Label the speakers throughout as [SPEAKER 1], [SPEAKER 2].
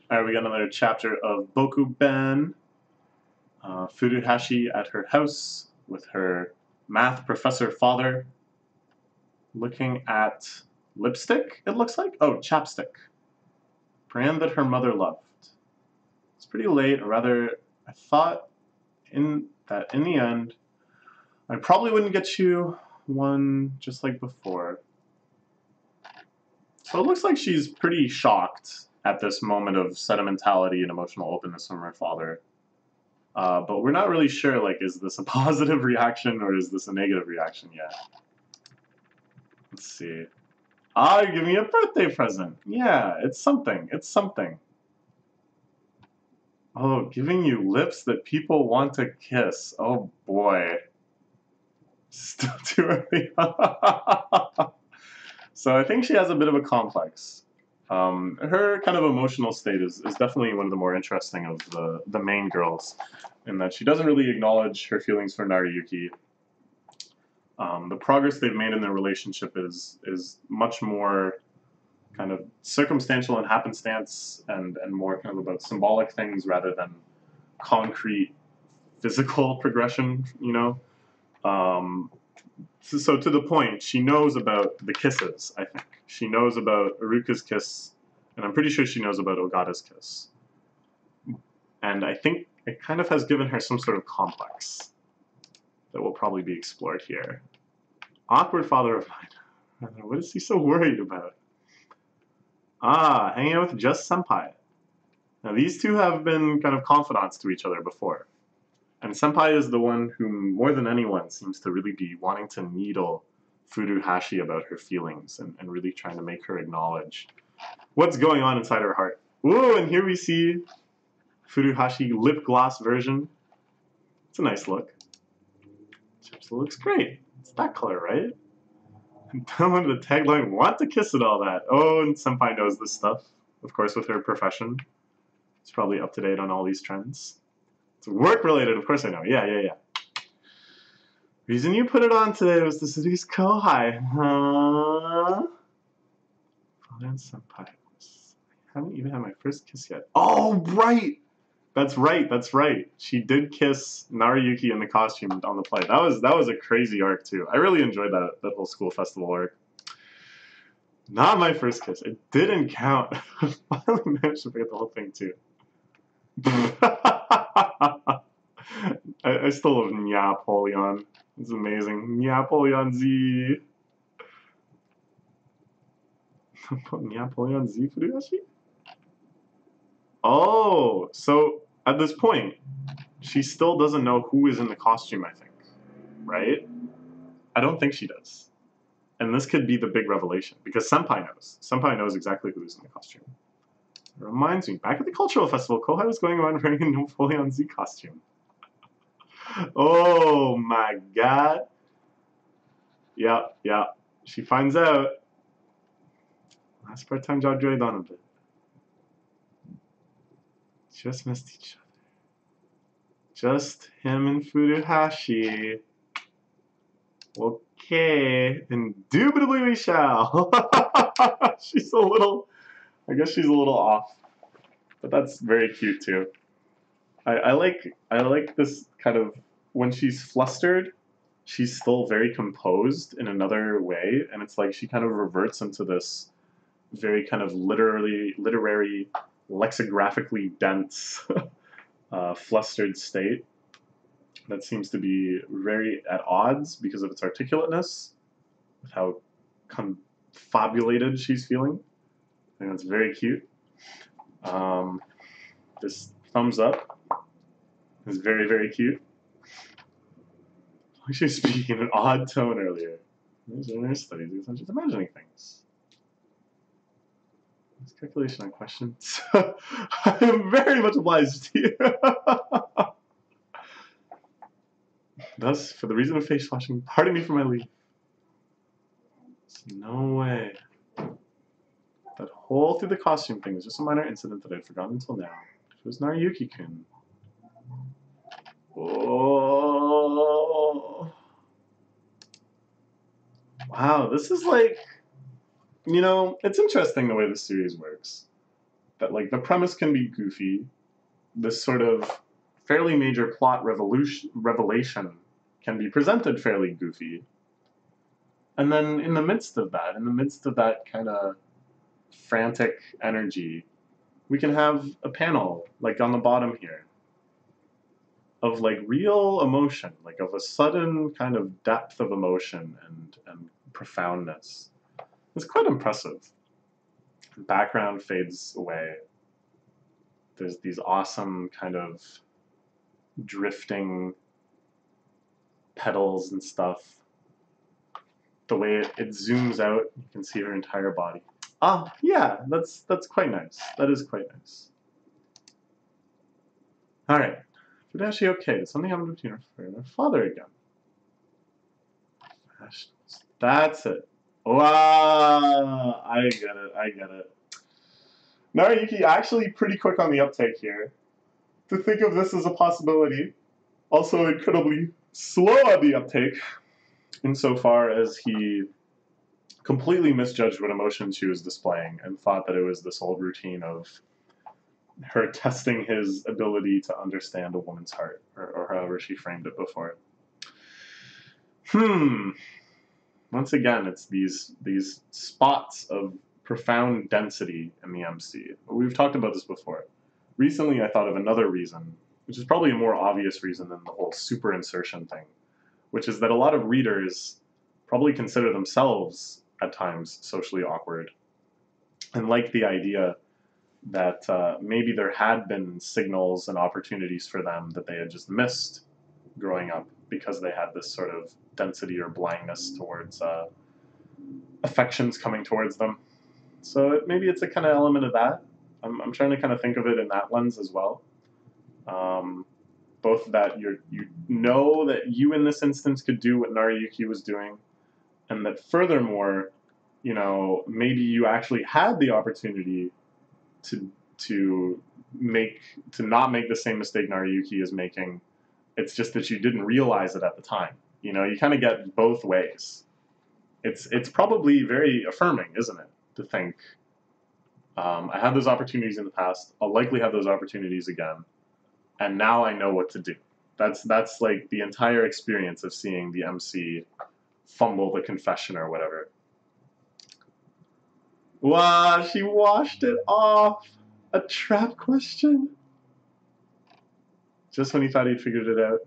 [SPEAKER 1] All right, we got another chapter of Bokuben. Furuhashi at her house with her math professor father, looking at lipstick, it looks like? Oh, chapstick. Brand that her mother loved. It's pretty late, or rather, I thought in the end, I probably wouldn't get you one just like before. So it looks like she's pretty shocked at this moment of sentimentality and emotional openness from her father. But we're not really sure, like, is this a positive reaction or is this a negative reaction yet? Let's see. Ah, you're giving me a birthday present. Yeah, it's something. It's something. Oh, giving you lips that people want to kiss. Oh boy. Still too early. So I think she has a bit of a complex. Her kind of emotional state is definitely one of the more interesting of the main girls, in that she doesn't really acknowledge her feelings for Nariyuki. The progress they've made in their relationship is much more kind of circumstantial and happenstance, and more kind of about symbolic things rather than concrete physical progression, you know? So to the point, she knows about the kisses, I think. She knows about Aruka's kiss, and I'm pretty sure she knows about Ogata's kiss. And I think it kind of has given her some sort of complex that will probably be explored here. Awkward father of mine. What is he so worried about? Ah, hanging out with just Senpai. Now these two have been kind of confidants to each other before. And Senpai is the one who, more than anyone, seems to really be wanting to needle Furuhashi about her feelings and really trying to make her acknowledge what's going on inside her heart. Ooh, and here we see Furuhashi lip gloss version. It's a nice look. It looks great. It's that color, right? And down the tagline, want to kiss and all that. Oh, and Senpai knows this stuff. Of course, with her profession. It's probably up to date on all these trends. It's work related, of course I know. Yeah. Reason you put it on today was to seduce Kohai, huh? Father and Senpai. I haven't even had my first kiss yet. Oh, right! That's right. She did kiss Nariyuki in the costume on the play. That was a crazy arc too. I really enjoyed that whole school festival arc. Not my first kiss. It didn't count. I finally managed to forget the whole thing too. I still love Napoleon. It's amazing. Napoleon Z. Napoleon Z Furuhashi? Oh, so at this point, she still doesn't know who is in the costume, I think. Right? I don't think she does. And this could be the big revelation, because Senpai knows. Senpai knows exactly who's in the costume. It reminds me, back at the cultural festival, Kohai was going around wearing a Napoleon Z costume. Oh my god. Yeah. She finds out. Last part-time job dragged on a bit. Just missed each other. Just him and Furuhashi. Okay, indubitably we shall. She's a little, I guess she's a little off, but that's very cute too. I like this kind of, when she's flustered, she's still very composed in another way, and it's like she kind of reverts into this very kind of literary, lexicographically dense, flustered state that seems to be very at odds because of its articulateness, with how confabulated she's feeling. I think that's very cute. This thumbs up is very, very cute. She was speaking in an odd tone earlier. These are their studies. I'm just imagining things. This calculation on questions. I am very much obliged to you. Thus, for the reason of face washing, pardon me for my leave. There's no way. That whole through the costume thing was just a minor incident that I'd forgotten until now. It was Nariyuki-kun. Oh. Wow, this is like, it's interesting the way this series works. that like the premise can be goofy, this sort of fairly major plot revelation can be presented fairly goofy. And then in the midst of that kind of frantic energy, we can have a panel, like on the bottom here, of like real emotion, like of a sudden kind of depth of emotion and profoundness. It's quite impressive. The background fades away. There's these awesome kind of drifting petals and stuff. The way it zooms out, you can see her entire body. Ah, yeah, that's quite nice. That is quite nice. All right, Fudashi, okay, did something happen between her and her father again? That's it. Wow, I get it. Narayuki actually pretty quick on the uptake here. To think of this as a possibility, also incredibly slow on the uptake, insofar as he completely misjudged what emotion she was displaying and thought that it was this old routine of her testing his ability to understand a woman's heart, or however she framed it before. Once again, it's these spots of profound density in the MC. We've talked about this before. Recently, I thought of another reason, which is probably a more obvious reason than the whole super insertion thing, which is that a lot of readers probably consider themselves at times socially awkward and like the idea that maybe there had been signals and opportunities for them that they had just missed growing up because they had this sort of density or blindness towards affections coming towards them. So maybe it's a kind of element of that. I'm trying to kind of think of it in that lens as well. Both that you know that you in this instance could do what Narayuki was doing, and that furthermore, you know, maybe you actually had the opportunity to not make the same mistake Narayuki is making. It's just that you didn't realize it at the time. You know, you kind of get both ways. It's probably very affirming, isn't it, to think, I had those opportunities in the past, I'll likely have those opportunities again, and now I know what to do. That's like the entire experience of seeing the MC fumble the confession or whatever. Wow, she washed it off! A trap question? Just when he thought he'd figured it out.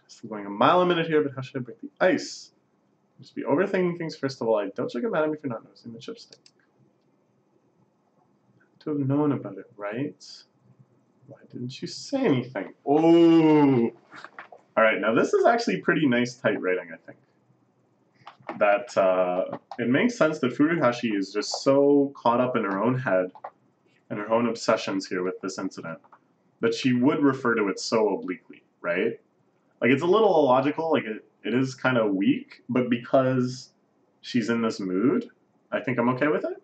[SPEAKER 1] Still going a mile a minute here, but how should I break the ice? Just be overthinking things first of all. Don't you get mad at me for not noticing the chipstick. To have known about it, right? Why didn't you say anything? Oh! Alright, now this is actually pretty nice tight writing, I think. That it makes sense that Furuhashi is just so caught up in her own head and her own obsessions here with this incident that she would refer to it so obliquely, right? Like, it's a little illogical, like, it is kind of weak, but because she's in this mood, I think I'm okay with it.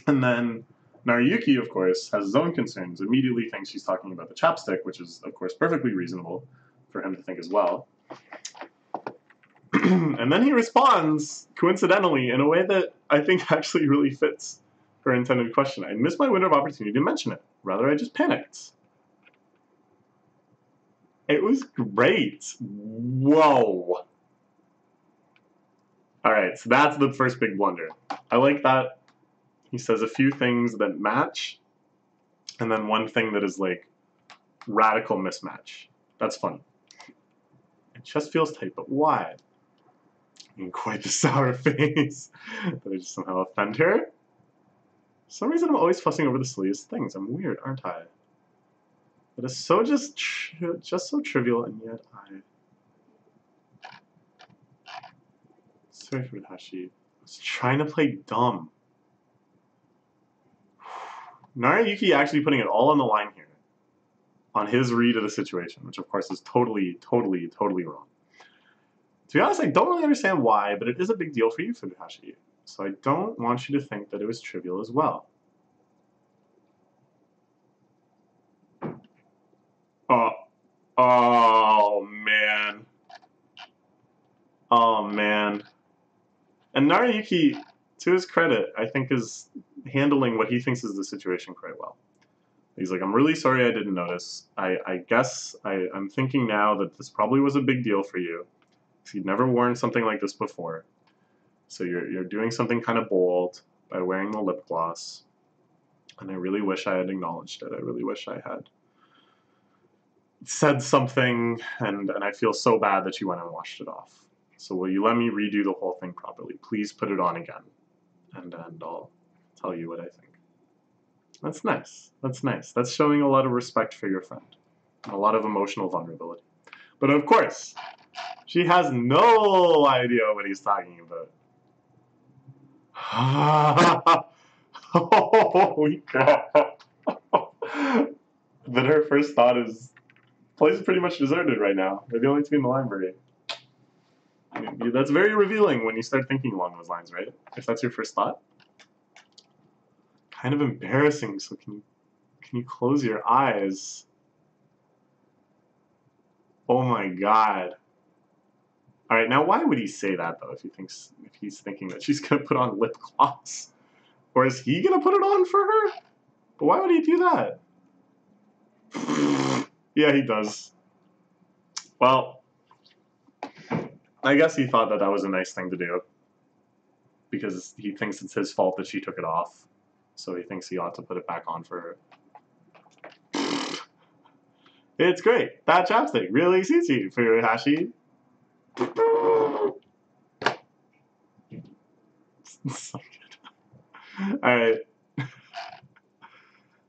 [SPEAKER 1] And then Narayuki, of course, has his own concerns, immediately thinks she's talking about the chapstick, which is, of course, perfectly reasonable for him to think as well. And then he responds, coincidentally, in a way that I think actually really fits her intended question. I missed my window of opportunity to mention it. Rather, I just panicked. It was great. Whoa. Alright, so that's the first big blunder. I like that he says a few things that match, and then one thing that is like radical mismatch. That's funny. It just feels tight, but why? And quite the sour face. Did I just somehow offend her? For some reason I'm always fussing over the silliest things. I'm weird, aren't I? It is so just so trivial, and yet Sorry, Furuhashi. I was trying to play dumb. Narayuki actually putting it all on the line here. On his read of the situation, which of course is totally wrong. To be honest, I don't really understand why, but it is a big deal for you, Furuhashi. So I don't want you to think that it was trivial as well. Oh, man. Oh, man. And Narayuki, to his credit, I think is handling what he thinks is the situation quite well. He's like, I'm really sorry I didn't notice. I guess I'm thinking now that this probably was a big deal for you. Because you'd never worn something like this before. So you're doing something kind of bold by wearing the lip gloss. And I really wish I had acknowledged it. I really wish I had said something, and I feel so bad that you went and washed it off. So will you let me redo the whole thing properly? Please put it on again. And I'll tell you what I think. That's nice. That's nice. That's showing a lot of respect for your friend. And a lot of emotional vulnerability. But of course, she has no idea what he's talking about. Holy crap. Then her first thought is, the place is pretty much deserted right now. They're the only two in the library. That's very revealing when you start thinking along those lines, right? If that's your first thought. Kind of embarrassing, so can you close your eyes? Oh my god. Alright, now why would he say that though if he's thinking that she's gonna put on lip gloss? Or is he gonna put it on for her? But why would he do that? Yeah, he does. Well, I guess he thought that was a nice thing to do. Because he thinks it's his fault that she took it off. So he thinks he ought to put it back on for her. It's great. That chapstick really suits you, Furuhashi. So good. Alright.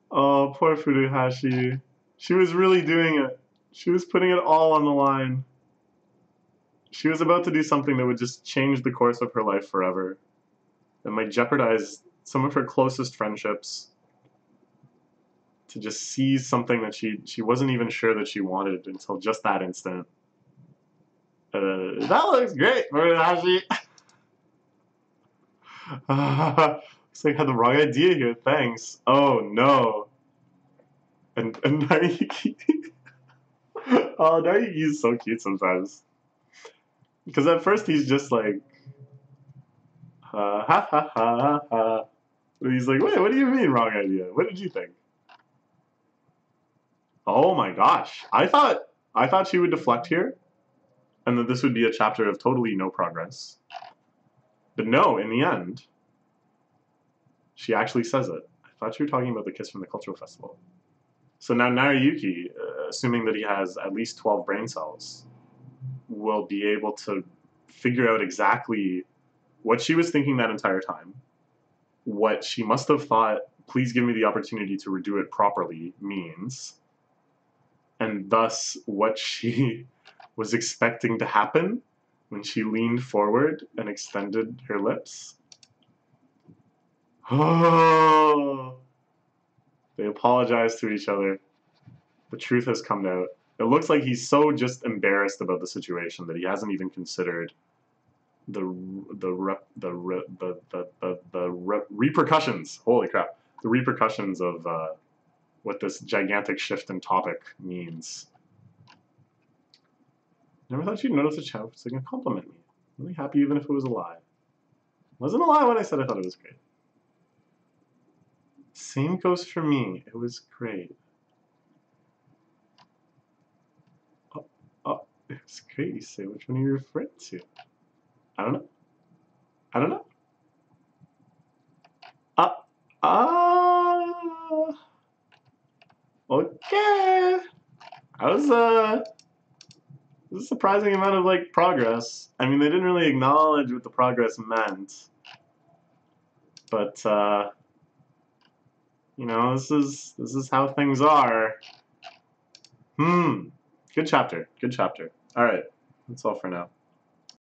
[SPEAKER 1] Oh, poor Furuhashi. She was really doing it. She was putting it all on the line. She was about to do something that would just change the course of her life forever. That might jeopardize some of her closest friendships. To just seize something that she wasn't even sure that she wanted until just that instant. That looks great, Furuhashi. Looks like I had the wrong idea here, thanks. Oh no. And Nariki. Oh, Nariki's so cute sometimes. Because at first he's just like, ha ha ha ha ha. And he's like, wait, what do you mean wrong idea? What did you think? Oh my gosh. I thought she would deflect here. And that this would be a chapter of totally no progress. But no, in the end, she actually says it. I thought you were talking about the kiss from the cultural festival. So now Nariyuki, assuming that he has at least 12 brain cells, will be able to figure out exactly what she was thinking that entire time, what she must have thought, please give me the opportunity to redo it properly, means, and thus what she was expecting to happen when she leaned forward and extended her lips. Oh, they apologize to each other. The truth has come out. It looks like he's so just embarrassed about the situation that he hasn't even considered the repercussions. Holy crap! The repercussions of what this gigantic shift in topic means. Never thought you'd notice a chap was going to compliment me. I'm really happy even if it was a lie. It wasn't a lie when I said I thought it was great. Same goes for me. It was great. Oh, it was great. You say which one are you referring to? I don't know. I don't know. Okay. That was a surprising amount of like progress. I mean, they didn't really acknowledge what the progress meant, but you know, this is how things are. Good chapter. Good chapter. All right, that's all for now.